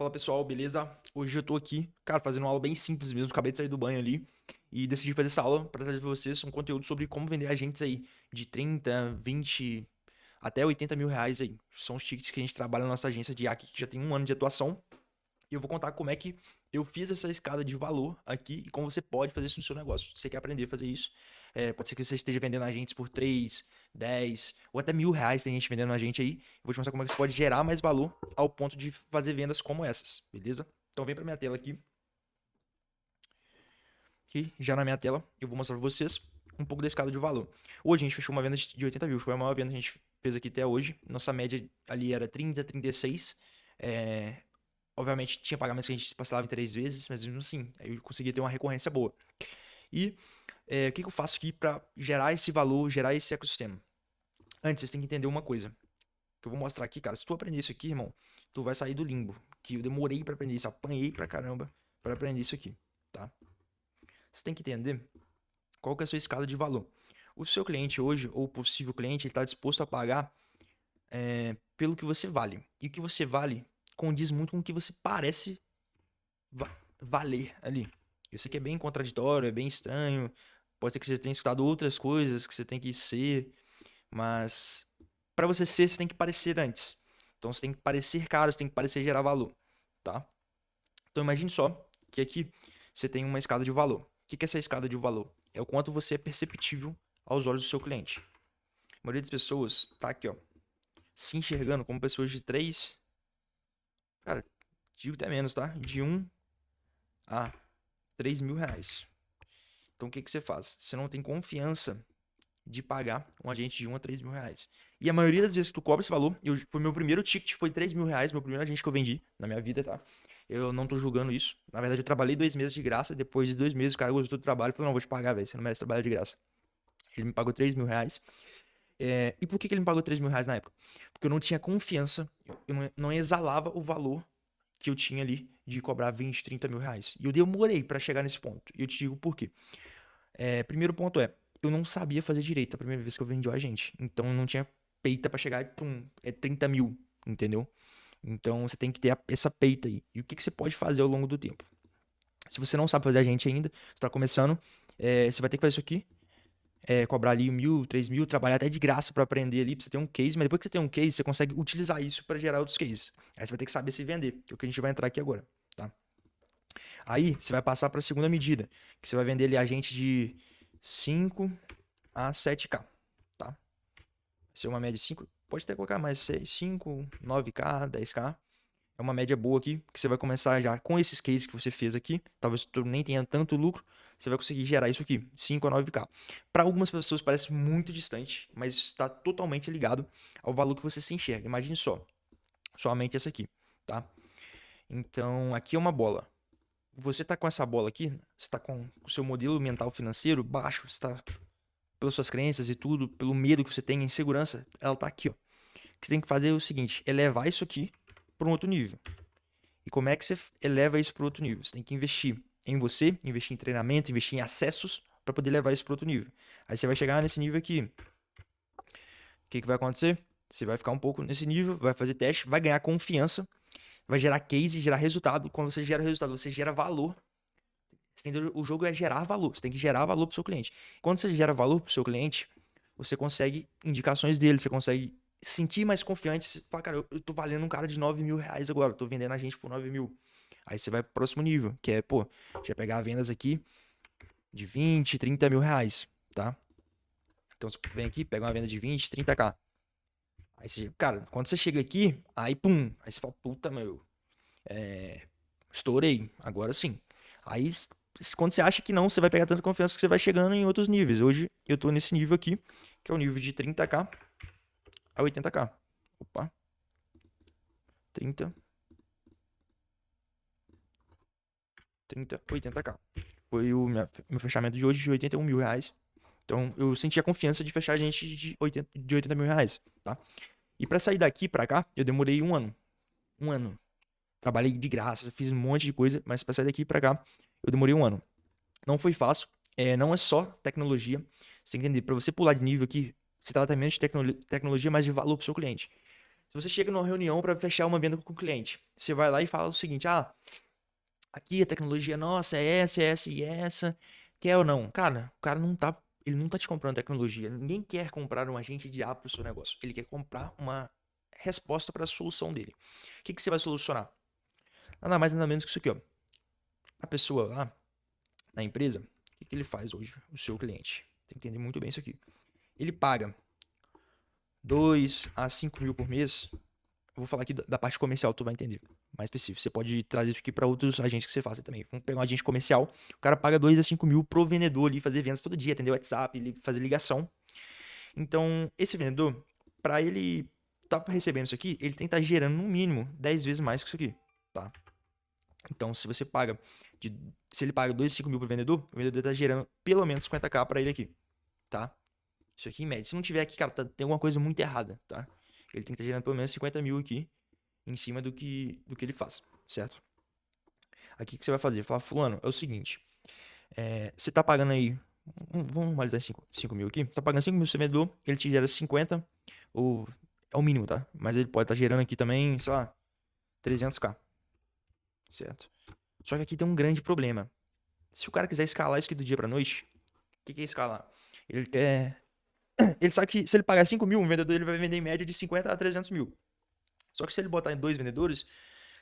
Fala pessoal, beleza? Hoje eu tô aqui, cara, fazendo uma aula bem simples mesmo, acabei de sair do banho ali e decidi fazer essa aula para trazer para vocês um conteúdo sobre como vender agentes aí de 30, 20 até 80 mil reais aí. São os tickets que a gente trabalha na nossa agência de hack que já tem um ano de atuação e eu vou contar como é que eu fiz essa escada de valor aqui e como você pode fazer isso no seu negócio. Você quer aprender a fazer isso? Pode ser que você esteja vendendo agentes por 3, 10 ou até R$ 1.000 tem gente vendendo agente aí. Eu vou te mostrar como é que você pode gerar mais valor ao ponto de fazer vendas como essas, beleza? Então vem pra minha tela aqui. Aqui, já na minha tela, eu vou mostrar pra vocês um pouco da escada de valor. Hoje a gente fechou uma venda de 80 mil, foi a maior venda que a gente fez aqui até hoje. Nossa média ali era 30, 36. É, Obviamente tinha pagamentos que a gente parcelava em 3 vezes, mas mesmo assim, aí eu conseguia ter uma recorrência boa. E o que eu faço aqui para gerar esse valor, gerar esse ecossistema? Antes, vocês têm que entender uma coisa, que eu vou mostrar aqui, cara. Se tu aprender isso aqui, irmão, tu vai sair do limbo. Que eu demorei para aprender isso, apanhei pra caramba para aprender isso aqui, tá? Você tem que entender qual que é a sua escala de valor. O seu cliente hoje, ou o possível cliente, ele está disposto a pagar pelo que você vale. E o que você vale condiz muito com o que você parece valer ali. Eu sei que é bem contraditório, é bem estranho. Pode ser que você tenha escutado outras coisas que você tem que ser, mas para você ser, você tem que parecer antes. Então você tem que parecer caro, você tem que parecer gerar valor, tá? Então imagine só que aqui você tem uma escada de valor. O que é essa escada de valor? É o quanto você é perceptível aos olhos do seu cliente. A maioria das pessoas tá aqui, ó, se enxergando como pessoas de 3, cara, digo até menos, tá? De 1 a 3 mil reais. Então o que você faz? Você não tem confiança de pagar um agente de 1 a 3 mil reais. E a maioria das vezes que tu cobra esse valor, foi meu primeiro ticket, foi 3 mil reais, meu primeiro agente que eu vendi na minha vida, tá? Eu não tô julgando isso. Na verdade, eu trabalhei 2 meses de graça, depois de 2 meses o cara gostou do trabalho e falou, não, vou te pagar, velho, você não merece trabalhar de graça. Ele me pagou 3 mil reais. E por que ele me pagou 3 mil reais na época? Porque eu não tinha confiança, eu não exalava o valor que eu tinha ali de cobrar 20, 30 mil reais. E eu demorei pra chegar nesse ponto. E eu te digo por quê. Primeiro ponto eu não sabia fazer direito a primeira vez que eu vendi o agente. Então eu não tinha peita pra chegar e pum, 30 mil, entendeu? Então você tem que ter essa peita aí. E o que você pode fazer ao longo do tempo? Se você não sabe fazer agente ainda, você tá começando, você vai ter que fazer isso aqui. Cobrar ali 1.000, 3 mil, trabalhar até de graça pra aprender ali, pra você ter um case, mas depois que você tem um case, você consegue utilizar isso pra gerar outros cases. Aí você vai ter que saber se vender, que é o que a gente vai entrar aqui agora, tá? Aí você vai passar pra segunda medida, que você vai vender ali agente de 5 a 7K, tá? Vai ser uma média de 5, pode até colocar mais 5, 9K, 10K. É uma média boa aqui, que você vai começar já com esses cases que você fez aqui. Talvez tu nem tenha tanto lucro, você vai conseguir gerar isso aqui, 5 a 9K. Para algumas pessoas parece muito distante, mas está totalmente ligado ao valor que você se enxerga. Imagine só, somente essa aqui, tá? Então, aqui é uma bola. Você tá com essa bola aqui, você tá com o seu modelo mental financeiro baixo, você tá pelas suas crenças e tudo, pelo medo que você tem, insegurança, ela tá aqui, ó. O que você tem que fazer é o seguinte, elevar isso aqui para um outro nível. E como é que você eleva isso para outro nível? Você tem que investir em você, investir em treinamento, investir em acessos para poder levar isso para outro nível. Aí você vai chegar nesse nível aqui. O que vai acontecer? Você vai ficar um pouco nesse nível, vai fazer teste, vai ganhar confiança, vai gerar case, gerar resultado. Quando você gera resultado, você gera valor. Você entendeu? O jogo é gerar valor. Você tem que gerar valor para o seu cliente. Quando você gera valor para o seu cliente, você consegue indicações dele, você consegue sentir mais confiante. Você fala, cara, eu tô valendo um cara de 9 mil reais agora, eu tô vendendo a gente por 9 mil. Aí você vai pro próximo nível, que é, pô, já pegar vendas aqui de 20, 30 mil reais, tá? Então você vem aqui, pega uma venda de 20, 30K. Aí você, cara, quando você chega aqui, aí pum, aí você fala, puta, meu, estourei, agora sim. Aí, quando você acha que não, você vai pegar tanta confiança que você vai chegando em outros níveis. Hoje eu tô nesse nível aqui, que é o nível de 30K a 80K. Opa, 30, 30, 80K. Foi o meu fechamento de hoje de 81 mil reais. Então eu senti a confiança de fechar a gente de 80 mil reais, tá? E pra sair daqui pra cá, eu demorei um ano. Um ano. Trabalhei de graça, fiz um monte de coisa, mas pra sair daqui pra cá, eu demorei um ano. Não foi fácil. Não é só tecnologia. Você tem que entender, pra você pular de nível aqui, se trata menos de tecnologia, mas de valor pro seu cliente. Se você chega numa reunião para fechar uma venda com o cliente, você vai lá e fala o seguinte: ah, aqui a tecnologia nossa é essa e essa. Quer ou não? Cara, o cara não tá. Ele não tá te comprando tecnologia. Ninguém quer comprar um agente de IA pro seu negócio. Ele quer comprar uma resposta para a solução dele. O que, que você vai solucionar? Nada mais, nada menos que isso aqui, ó. A pessoa lá na empresa, o que, que ele faz hoje? O seu cliente. Tem que entender muito bem isso aqui. Ele paga 2 a 5 mil por mês. Eu vou falar aqui da parte comercial, tu vai entender. Mais específico. Você pode trazer isso aqui para outros agentes que você faça também. Vamos pegar um agente comercial. O cara paga 2 a 5 mil pro vendedor ali fazer vendas todo dia, atender o WhatsApp, fazer ligação. Então, esse vendedor, para ele tá recebendo isso aqui, ele tem que estar gerando no mínimo 10 vezes mais que isso aqui, tá? Então, se você paga se ele paga 2 a 5 mil pro vendedor, o vendedor tá gerando pelo menos 50k para ele aqui, tá? Isso aqui em média. Se não tiver aqui, cara, tem alguma coisa muito errada, tá? Ele tem que estar gerando pelo menos 50 mil aqui em cima do que ele faz, certo? Aqui o que você vai fazer? Falar, fulano, é o seguinte, você tá pagando aí, vamos normalizar 5 mil aqui, você tá pagando 5 mil pro seu vendedor, ele te gera 50, ou é o mínimo, tá? Mas ele pode estar gerando aqui também, sei lá, 300k, certo? Só que aqui tem um grande problema. Se o cara quiser escalar isso aqui do dia pra noite, o que é escalar? Ele sabe que se ele pagar 5 mil, um vendedor ele vai vender em média de 50 a 300 mil. Só que se ele botar em 2 vendedores,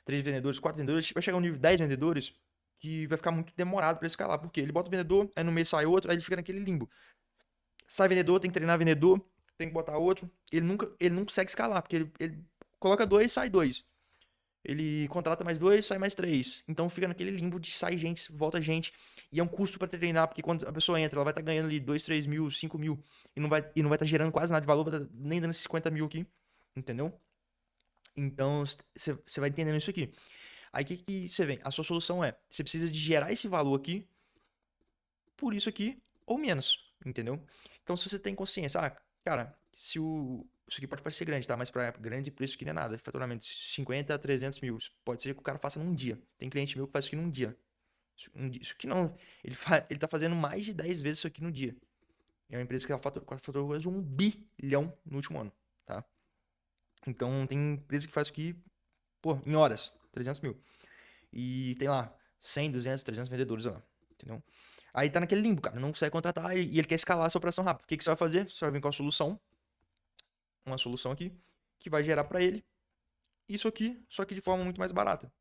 3 vendedores, 4 vendedores, vai chegar um nível de 10 vendedores que vai ficar muito demorado para escalar. Porque ele bota o vendedor, aí no mês sai outro, aí ele fica naquele limbo. Sai vendedor, tem que treinar vendedor, tem que botar outro. Ele não consegue escalar, porque ele coloca 2, sai 2. Ele contrata mais 2, sai mais 3. Então fica naquele limbo de sai gente, volta gente. E é um custo para treinar, porque quando a pessoa entra, ela vai estar ganhando ali 2, 3 mil, 5 mil. E não vai estar gerando quase nada de valor, nem dando esses 50 mil aqui. Entendeu? Então, você vai entendendo isso aqui. Aí o que, que você vem? A sua solução é, você precisa de gerar esse valor aqui, por isso aqui, ou menos, entendeu? Então, se você tem consciência, cara, isso aqui pode parecer grande, tá? Mas para grande preço aqui não é nada. Faturamento de 50 a 300 mil. Pode ser que o cara faça num dia. Tem cliente meu que faz isso aqui num dia. Isso aqui não. Ele tá fazendo mais de 10 vezes isso aqui no dia. É uma empresa que ela faturou quase 1 bilhão no último ano, tá? Então, tem empresa que faz isso aqui, pô, em horas, 300 mil. E tem lá 100, 200, 300 vendedores lá, entendeu? Aí tá naquele limbo, cara, não consegue contratar e ele quer escalar a sua operação rápido. O que que você vai fazer? Você vai vir com uma solução aqui, que vai gerar pra ele isso aqui, só que de forma muito mais barata,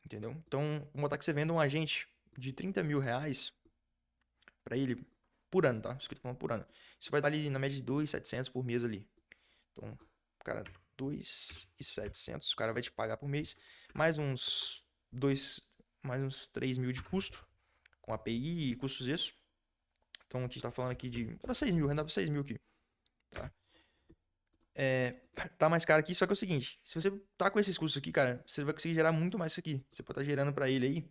entendeu? Então, vamos botar que você venda um agente de 30 mil reais pra ele por ano, tá? Isso que eu tô falando por ano. Isso vai dar ali na média de 2.700 por mês ali. Então, cara, 2.700 o cara vai te pagar por mês, mais uns 2, mais uns 3 mil de custo, com API e custos isso. Então, a gente tá falando aqui de, vou dar 6 mil, renda pra 6 mil aqui, tá? Tá mais caro aqui, só que é o seguinte, se você tá com esses custos aqui, cara, você vai conseguir gerar muito mais isso aqui. Você pode estar gerando pra ele aí,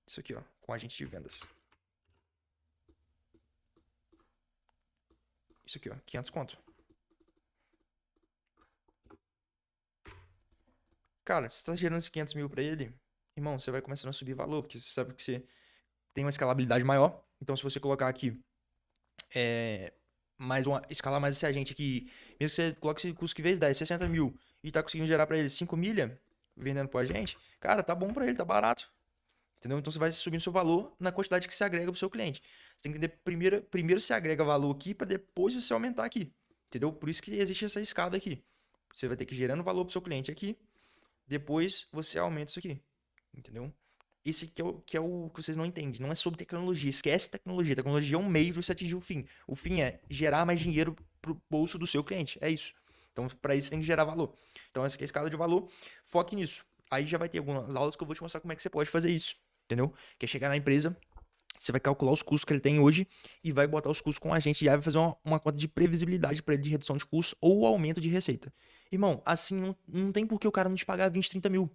isso aqui, ó, com agente de vendas. Isso aqui, ó, 500 conto. Cara, se você tá gerando esses 500 mil pra ele, irmão, você vai começando a subir valor, porque você sabe que você tem uma escalabilidade maior. Então, se você colocar aqui escalar mais esse agente aqui, mesmo que você coloque esse custo que vezes 10, 60 mil, e tá conseguindo gerar pra ele 5 milha vendendo pro agente, cara, tá bom pra ele, tá barato. Entendeu? Então você vai subindo seu valor na quantidade que você agrega pro seu cliente. Você tem que entender primeiro você agrega valor aqui para depois você aumentar aqui. Entendeu? Por isso que existe essa escada aqui. Você vai ter que ir gerando valor pro seu cliente aqui, depois você aumenta isso aqui. Entendeu? Esse que é o que vocês não entendem. Não é sobre tecnologia. Esquece tecnologia. Tecnologia é um meio para você atingir o fim. O fim é gerar mais dinheiro pro bolso do seu cliente. É isso. Então, para isso, você tem que gerar valor. Então, essa aqui é a escala de valor. Foque nisso. Aí já vai ter algumas aulas que eu vou te mostrar como é que você pode fazer isso. Entendeu? Que é chegar na empresa, você vai calcular os custos que ele tem hoje e vai botar os custos com a gente. E aí vai fazer uma conta de previsibilidade para ele de redução de custos ou aumento de receita. Irmão, assim não tem por que o cara não te pagar 20, 30 mil.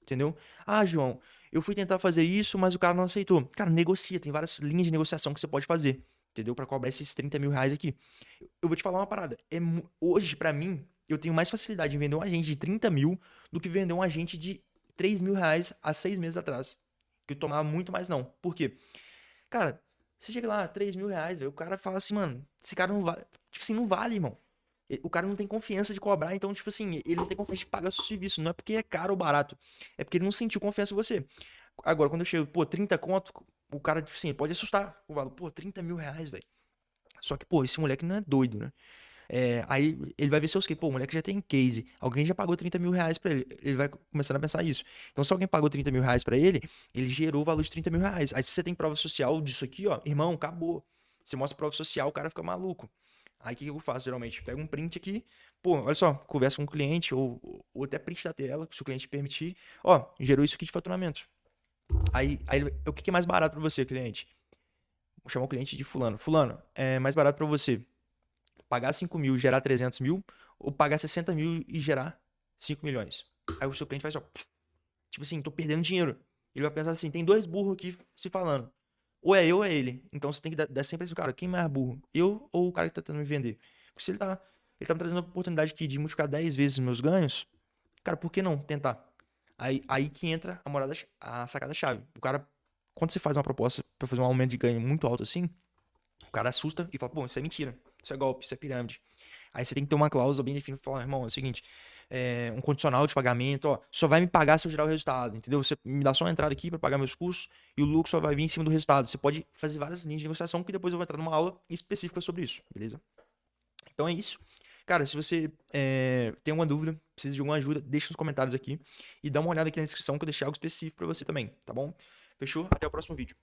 Entendeu? Ah, João, eu fui tentar fazer isso, mas o cara não aceitou. Cara, negocia, tem várias linhas de negociação que você pode fazer, entendeu? Pra cobrar esses 30 mil reais aqui. Eu vou te falar uma parada. Hoje, pra mim, eu tenho mais facilidade em vender um agente de 30 mil do que vender um agente de 3 mil reais há 6 meses atrás. Que eu tomava muito mais não. Por quê? Cara, você chega lá, 3 mil reais, velho, o cara fala assim, mano, esse cara não vale. Tipo assim, não vale, irmão. O cara não tem confiança de cobrar, então, tipo assim, ele não tem confiança de pagar o seu serviço. Não é porque é caro ou barato, é porque ele não sentiu confiança em você. Agora, quando eu chego, pô, 30 conto, o cara, tipo assim, pode assustar o valor, pô, 30 mil reais, velho. Só que, pô, esse moleque não é doido, né? Aí ele vai ver seus que, pô, o moleque já tem case, alguém já pagou 30 mil reais pra ele. Ele vai começando a pensar isso. Então, se alguém pagou 30 mil reais pra ele, ele gerou o valor de 30 mil reais. Aí, se você tem prova social disso aqui, ó, irmão, acabou. Você mostra prova social, o cara fica maluco. Aí, o que que eu faço, geralmente? Pego um print aqui, pô, olha só, conversa com o cliente, ou até print da tela, se o cliente permitir. Ó, gerou isso aqui de faturamento. Aí o que que é mais barato pra você, cliente? Vou chamar o cliente de fulano. Fulano, é mais barato pra você pagar 5 mil e gerar 300 mil, ou pagar 60 mil e gerar 5 milhões. Aí o seu cliente faz ó, tipo assim, tô perdendo dinheiro. Ele vai pensar assim, tem dois burros aqui se falando. Ou é eu ou é ele. Então você tem que dar sempre esse cara, quem é mais burro? Eu ou o cara que tá tentando me vender? Porque se ele tá me trazendo a oportunidade aqui de multiplicar 10 vezes meus ganhos, cara, por que não tentar? Aí que entra a sacada-chave. O cara, quando você faz uma proposta pra fazer um aumento de ganho muito alto assim, o cara assusta e fala, pô, isso é mentira, isso é golpe, isso é pirâmide. Aí você tem que ter uma cláusula bem definida e falar, irmão, é o seguinte, um condicional de pagamento, ó, só vai me pagar se eu gerar o resultado, entendeu? Você me dá só uma entrada aqui para pagar meus custos e o lucro só vai vir em cima do resultado. Você pode fazer várias linhas de negociação que depois eu vou entrar numa aula específica sobre isso, beleza? Então é isso. Cara, se você tem alguma dúvida, precisa de alguma ajuda, deixa nos comentários aqui e dá uma olhada aqui na descrição que eu deixei algo específico para você também, tá bom? Fechou? Até o próximo vídeo.